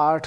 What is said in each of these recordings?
8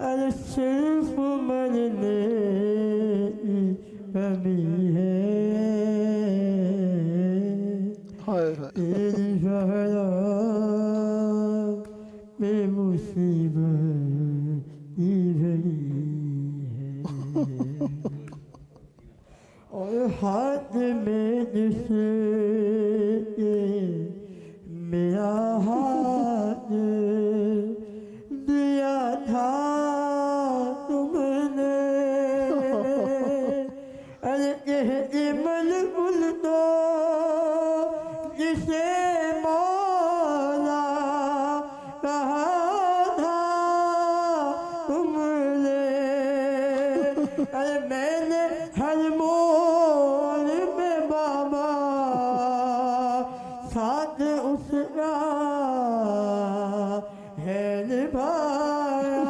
ارے صرف مرنے کی کمی ہے تیری زہرا میں مصیبت کی گھڑی ہے اور ہاتھ میں جس کے میرا ہاتھ دیا تھا تم نے ارے کہتے بلبل تو جسے مولا کہا تھا تم نے ارے میں نے ہر موڑ میں بابا ساتھ اس کا ہے نبھایا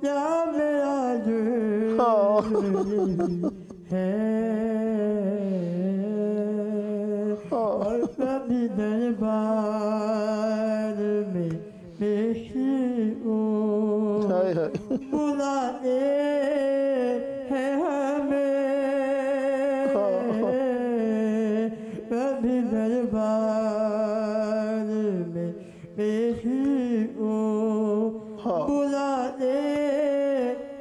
کیا میرا دل ہے اور کبھی دربار میں پیشی ہوں بلاتے ہیں ہمیں کبھی دربار میں پیشی ہوں بلاتے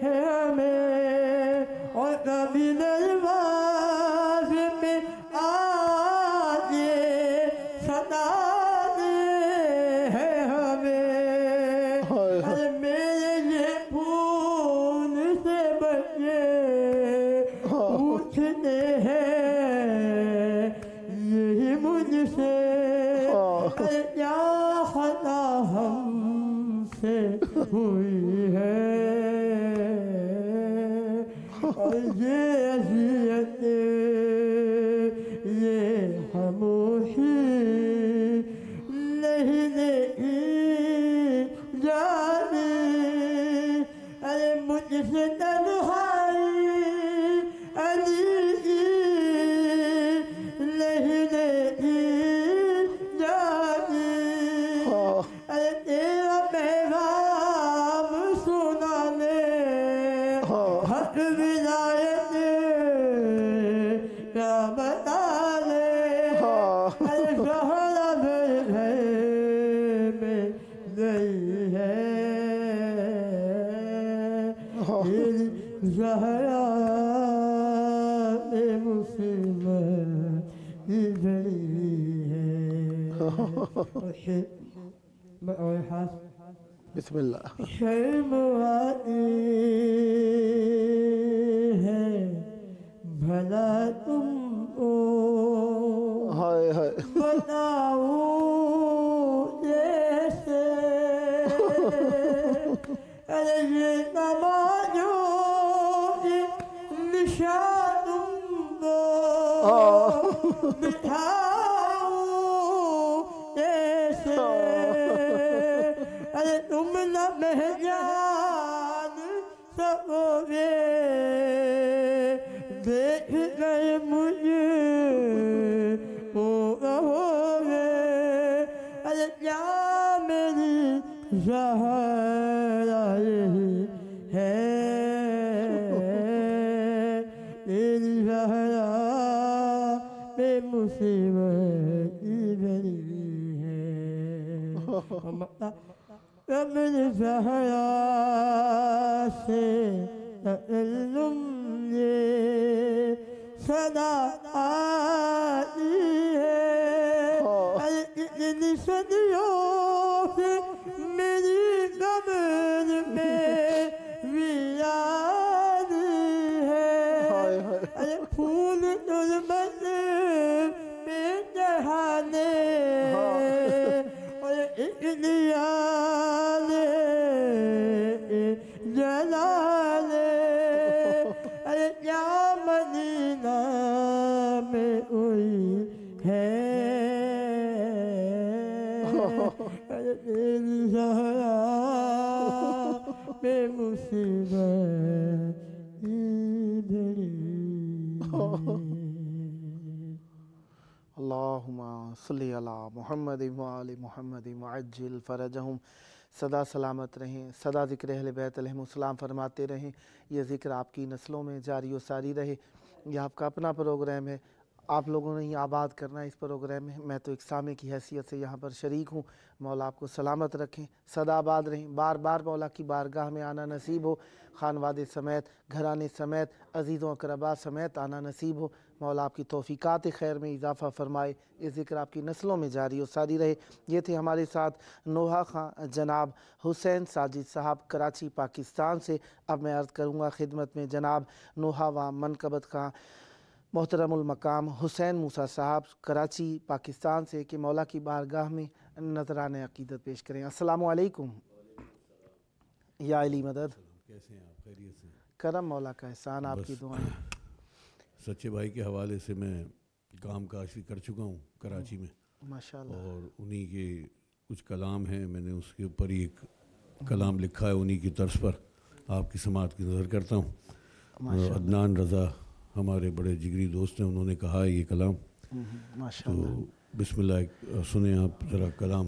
ہیں ہمیں اور کبھی دربار میں آتے ستاتے ہیں ہمیں ارے میرے یہ پھول سے بچے پوچھتے ہیں یہی مجھ سے ارے کیا خطا ہم سے ہوئی ہے اور یہ اذیت یہ خاموشی نہیں دیکھی جانی ارے مجھ سے تنہائی علی نہیں دیکھی جانی ارے تیرا پیغام سنانے حق ولایت کیا بتا لے ارے زہرا میرے گھر میں گئی ہے تیری زہرا میں مصیبت کی گھڑی ہے اور ہاتھ بسم اللہ شرم آتی ہے بھلا تم کو ہائے ہائے بتاؤں جیسے ارے یہ تماجو نشان تم کو بٹھاؤں جیسے ارے تم نہ پہچان سکو گے دیکھ کر مجھے کو کہو گے ارے کیا میری زہرا یہی ہے تیری زہرا بے مصیبت کی گھڑی ہے اپن زہرا سے تکلم یہ صدا آتی ہے ارے کتنی صدیوں سے میری قبر میں ویرانی ہے ارے پھول تربت میں چڑھانے اور ایک دیا جلانے ارے کیا مدینہ میں کوئی ہے ارے تیری زہرا بے مصیبت کی گھڑی اللہم صلی علی محمد وآل محمد وعجل فرجہم سدا سلامت رہیں، سدا ذکر اہل بیت علیہم السلام فرماتے رہیں، یہ ذکر آپ کی نسلوں میں جاری و ساری رہے۔ یہ آپ کا اپنا پروگرام ہے، آپ لوگوں نے یہ آباد کرنا ہے اس پروگرام میں، میں تو ایک سامع کی حیثیت سے یہاں پر شریک ہوں۔ مولا آپ کو سلامت رکھیں، سدا آباد رہیں، بار بار مولا کی بارگاہ میں آنا نصیب ہو، خانوادے سمیت، گھرانے سمیت، عزیزوں اقربا سمیت آنا نصیب ہو۔ مولا آپ کی توفیقات خیر میں اضافہ فرمائے، یہ ذکر آپ کی نسلوں میں جاری و ساری رہے۔ یہ تھے ہمارے ساتھ نوحہ خان جناب حسین ساجد صاحب کراچی پاکستان سے۔ اب میں عرض کروں گا خدمت میں جناب نوحہ و منقبت خان محترم المقام حسین موسیٰ صاحب کراچی پاکستان سے کہ مولا کی بارگاہ میں نذران عقیدت پیش کریں۔ السلام علیکم یا علی مدد۔ کیسے ہیں آپ؟ خیریت سے؟ کرم مولا کا احسان، آپ کی دعائیں۔ سچے بھائی کے حوالے سے میں کام کاج بھی کر چکا ہوں کراچی میں، ماشاءاللہ۔ اور انہی کے کچھ کلام ہیں، میں نے اس کے اوپر ہی ایک کلام لکھا ہے، انہی کی طرز پر آپ کی سماعت کی نظر کرتا ہوں۔ عدنان رضا ہمارے بڑے جگری دوست ہیں، انہوں نے کہا ہے یہ کلام، تو بسم اللہ سنیں آپ ذرا کلام۔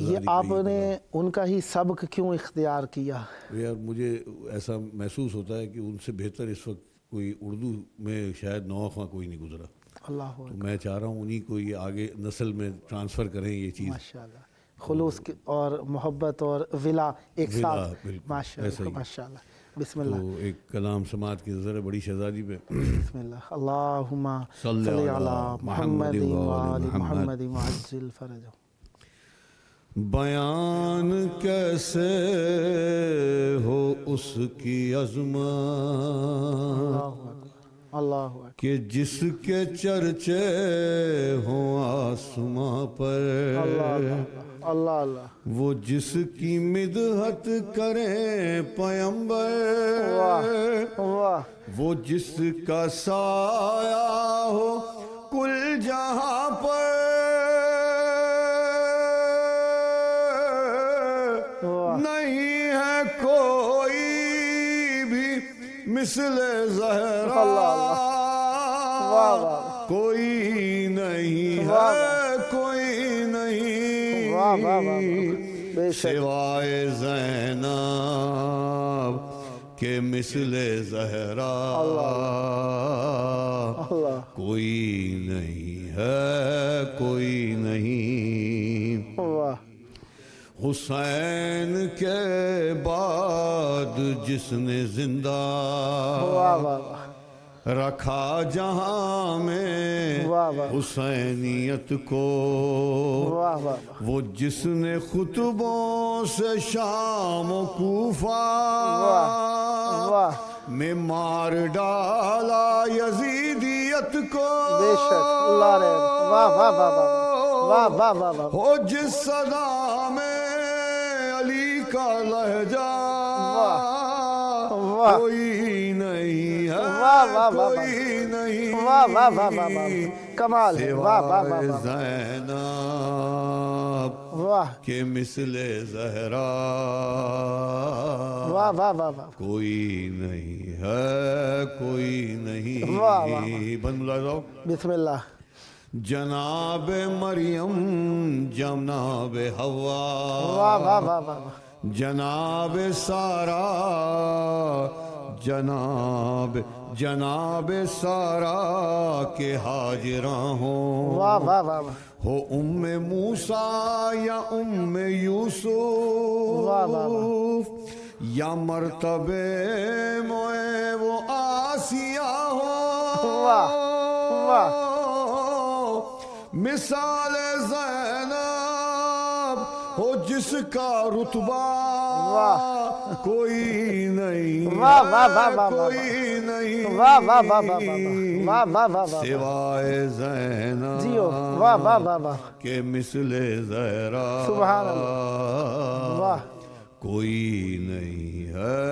یہ آپ نے ان کا ہی سبق کیوں اختیار کیا؟ یار مجھے ایسا محسوس ہوتا ہے کہ ان سے بہتر اس وقت کوئی اردو میں شاید نوحہ خواں کوئی نہیں گزرا، اللہ تو میں چاہ رہا ہوں انہی کو یہ آگے نسل میں ٹرانسفر کریں یہ چیز۔ ماشاءاللہ، خلوص اور محبت اور ولا ایک ساتھ، ماشاءاللہ ماشاءاللہ۔ بسم اللہ۔ تو ایک کلام سماعت کی نظر ہے بڑی شہزادی پہ۔ بسم اللہ۔ اللہم صلی علی محمد وآل محمد وعجل فرجہ۔ بیان کیسے ہو اس کی عظمت اللہ اکبر، کہ جس کے چرچے ہوں آسماں پر، اللہ اللہ اللہ، وہ جس کی مدحت کریں پیمبر، واہ، وہ جس کا سایہ ہو کل جہاں پر، نہیں ہے کوئی بھی مثل زہرا، کوئی نہیں ہے کوئی نہیں سوائے زینب کے مثل زہرا، کوئی نہیں ہے کوئی نہیں۔ حسین کے بعد جس نے زندہ رکھا جہاں میں حسینیت کو، وہ جس نے خطبوں سے شام و کوفہ میں مار ڈالا یزیدیت کو، بے شک اللہ رحم، واہ واہ واہ واہ واہ واہ واہ، ہو جس صدا میں علی کا لہجہ کوئی نہیں ہے کوئی نہیں، واہ واہ واہ واہ، کمال ہے، واہ واہ واہ واہ، زینب واہ کے مثل زہرا، واہ واہ واہ واہ، کوئی نہیں ہے کوئی نہیں۔ بند لگاؤ۔ بسم اللہ۔ جناب مریم جناب حوا، واہ واہ واہ واہ، جناب سارا جناب سارا کے حاجراں ہوں، واہ واہ واہ، ہو ام موسیٰ یا ام یوسف، یا مرتبے موئے وہ آسیہ ہو، مثال زینب ہو جس کا رتبہ کوئی نہیں کوئی نہیں سوائے زینب کے مثل زہرا، کوئی نہیں ہے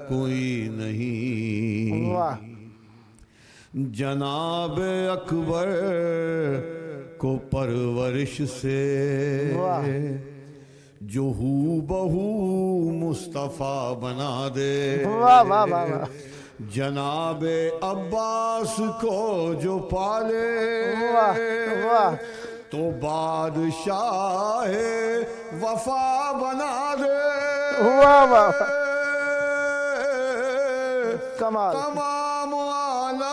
کوئی نہیں۔ جناب اکبر کو پرورش سے جو ہو بہو مصطفیٰ بنا دے، جناب عباس کو جو پالے تو بادشاہ وفا بنا دے واہ واہ کمال تمام عالم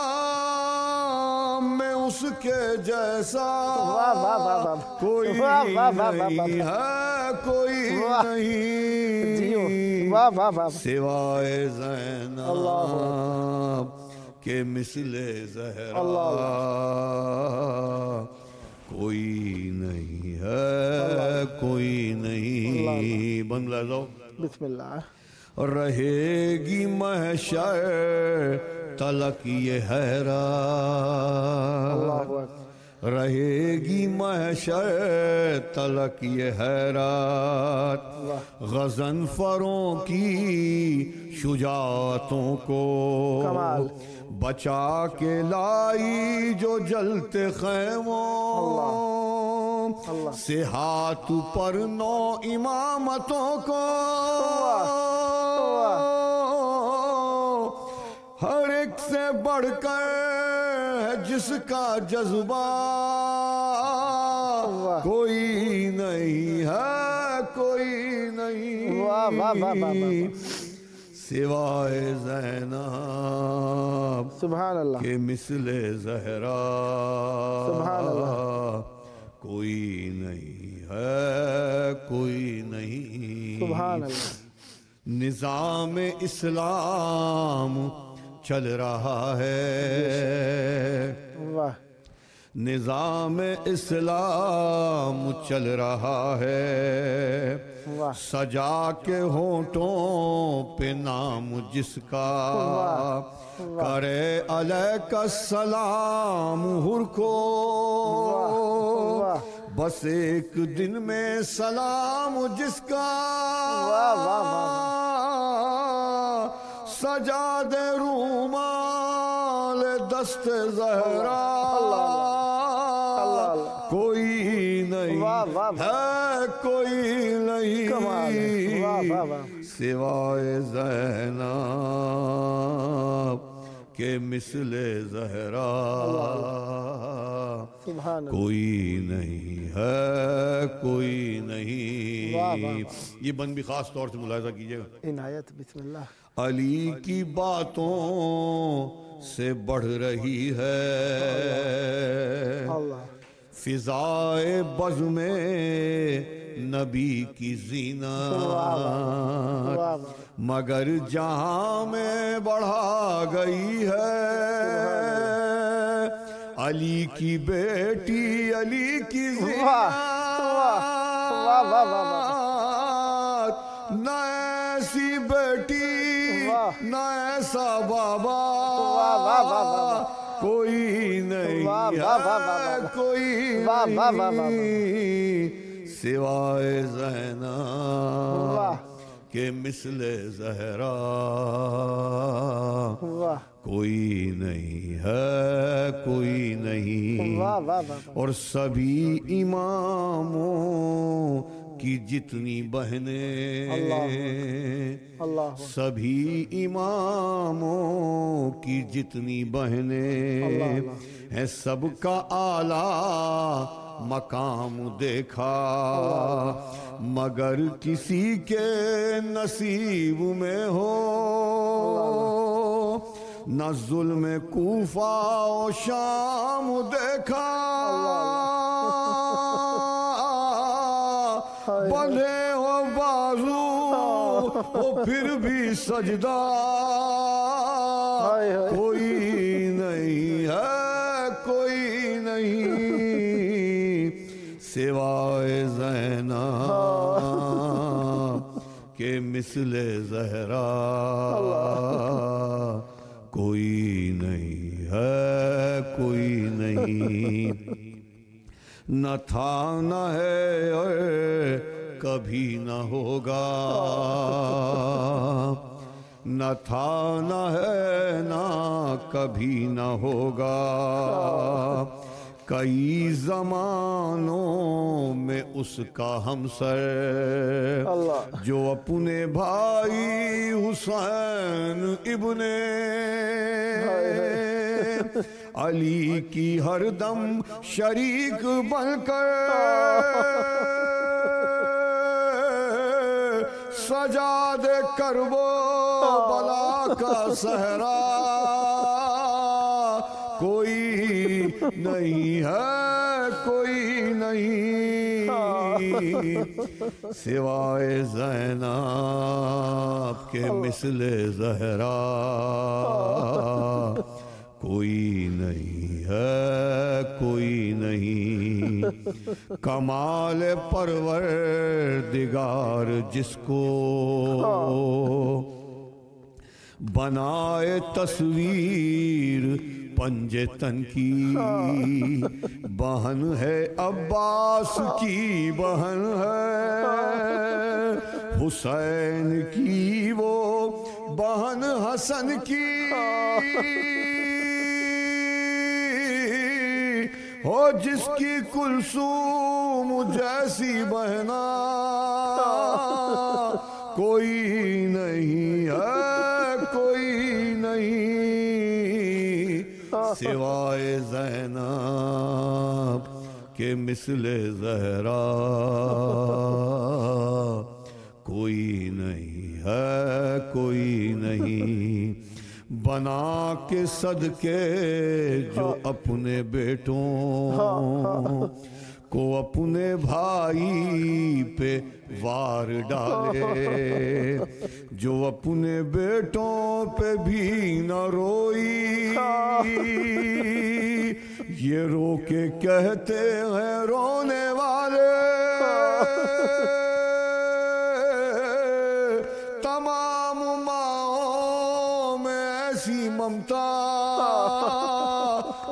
میں اس کے جیسا واہ واہ واہ واہ کوئی واہ واہ واہ واہ نہیں ہے کوئی واہ جیو نہیں واہ واہ واہ سوائے زینب کے مثل زہرا کوئی نہیں ہے کوئی نہیں بنگلہ دو بسم اللہ رہے گی محشر تلک یہ حیرت اللہ اکبر رہے گی محشر تلک یہ حیرت غضنفروں کی شجاعتوں کو کمال بچا کے لائی جو جلتے خیموں سے ہاتھ پر 9 امامتوں کو ہر ایک سے بڑھ کر جس کا جذبہ کوئی نہیں ہے کوئی واہ واہ واہ واہ نہیں سوائے زینب سبحان اللہ کے مثل زہرا سبحان اللہ کوئی نہیں ہے کوئی نہیں سبحان اللہ نظام اسلام چل رہا ہے واہ نظام اسلام چل رہا ہے واہ سجا کے ہونٹوں پہ نام جس کا کرے علیک السلام ہر کو بس ایک دن میں سلام جس کا سجا دے رومال دست زہرا کوئی نہیں ہے کوئی نہیں سوائے زینب کے مثل زہرا کوئی نہیں ہے کوئی نہیں یہ بند بھی خاص طور سے ملاحظہ کیجئے گا عنایت بسم اللہ علی کی باتوں سے بڑھ رہی ہے فضائے بزم میں نبی کی زینت مگر جہاں میں بڑھا گئی ہے علی کی بیٹی علی کی زینت نہ ایسی بیٹی نہ ایسا بابا کوئی نہیں ہے کوئی نہیں سوائے زینب کے مثل زہرا کوئی نہیں ہے کوئی نہیں اور سبھی اماموں کی جتنی بہنیں سبھی اماموں کی جتنی بہنیں ہیں سب کا اعلیٰ مقام دیکھا مگر کسی کے نصیب میں ہو نہ ظلم کوفہ و شام دیکھا بندھے ہو بازو وہ پھر بھی سجدہ کوئی نہیں ہے کوئی نہیں سوائے زینب کے مثل زہرا کوئی نہیں ہے کوئی نہیں نہ تھا نہ ہے اور کبھی نہ ہوگا نہ تھا نہ ہے نہ کبھی نہ ہوگا کئی زمانوں میں اس کا ہمسر جو اپنے بھائی حسین ابن علی کی ہر دم شریک بن کر سجاد کرب و بلا کا صحرا کوئی نہیں ہے، کوئی نہیں سوائے زینب کے مثل زہرا، کوئی نہیں ہے، کوئی نہیں کمال پروردگار جس کو بنائے تصویر پنجے تن کی، بہن ہے عباس کی، بہن ہے حسین کی، وہ بہن حسن کی ہو، جس کی کلثوم جیسی بہنا کوئی نہیں ہے، کوئی نہیں سوائے زینب کے مثل زہرا، کوئی نہیں ہے، کوئی نہیں بنا کے صدقے جو اپنے بیٹوں کو اپنے بھائی پہ وار ڈالے، جو اپنے بیٹوں پہ بھی نہ روئی، یہ رو کے کہتے ہیں رونے والے تمام ماؤں میں ایسی ممتا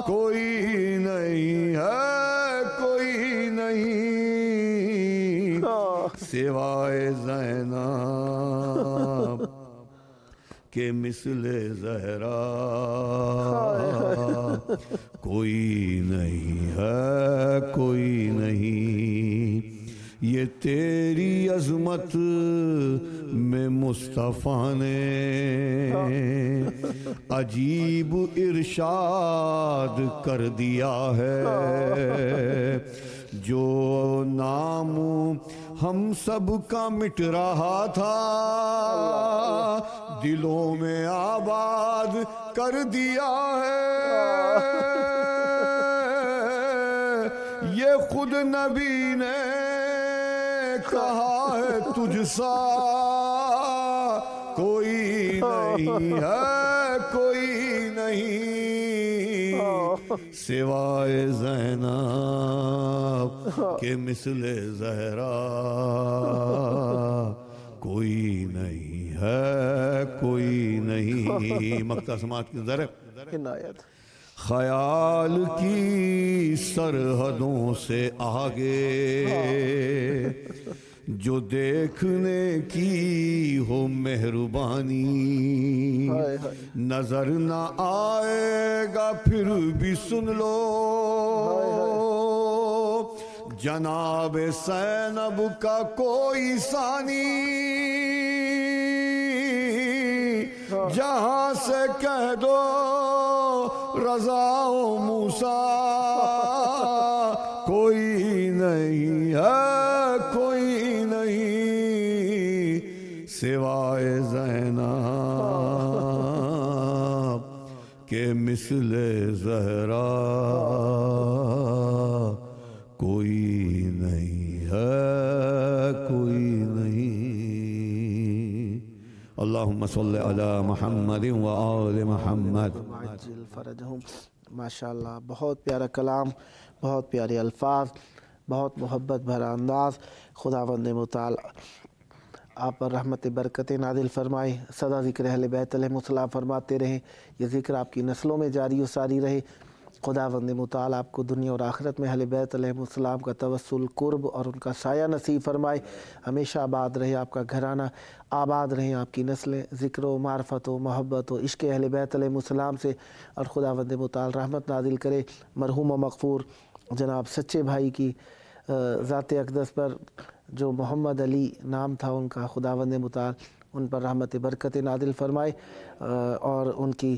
کوئی نہیں ہے، کوئی نہیں سوائے زینب کے مثل زہرا، کوئی نہیں ہے، کوئی نہیں یہ تیری عظمت میں مصطفیٰ نے عجیب ارشاد کر دیا ہے، جو نام ہم سب کا مٹ رہا تھا دلوں میں آباد کر دیا ہے، یہ خود نبی نے کہا ہے تجھ سا کوئی نہیں ہے، کوئی نہیں سوائے زینب کے مثل زہرا، کوئی نہیں ہے، کوئی نہیں مقطع سماعت کی ذرا عنایت خیال کی سرحدوں سے آگے جو دیکھنے کی ہو مہربانی، نظر نہ آئے گا پھر بھی سن لو جناب زینب کا کوئی ثانی، جہاں سے کہہ دو رضا و موسیٰ کوئی نہیں ہے، کوئی نہیں سوائے زینب کے مثل زہرا، کوئی نہیں ہے، کوئی نہیں اللہم صلی علی محمد و آل محمد عجل فرجہم۔ ماشاءاللہ بہت پیارا کلام، بہت پیارے الفاظ، بہت محبت بھرا انداز۔ خداوند متعال آپ پر رحمت برکت نازل فرمائے، سدا ذکر اہل بیت علیہ السلام فرماتے رہیں، یہ ذکر آپ کی نسلوں میں جاری و ساری رہے۔ خداوند متعال آپ کو دنیا اور آخرت میں اہل بیت علیہ السلام کا توسل، قرب اور ان کا سایہ نصیب فرمائے، ہمیشہ آباد رہے آپ کا گھرانہ، آباد رہیں آپ کی نسلیں ذکر و معرفت و محبت و عشق اہل بیت علیہ السلام سے، اور خداوند متعال رحمت نازل کرے مرحوم و مغفور جناب سچے بھائی کی ذات اقدس پر، جو محمد علی نام تھا ان کا، خداوند متعال ان پر رحمت برکت نازل فرمائے اور ان کی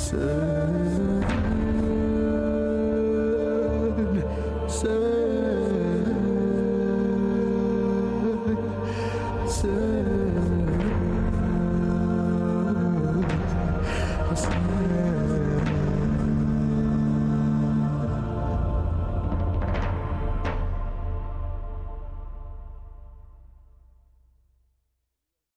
Say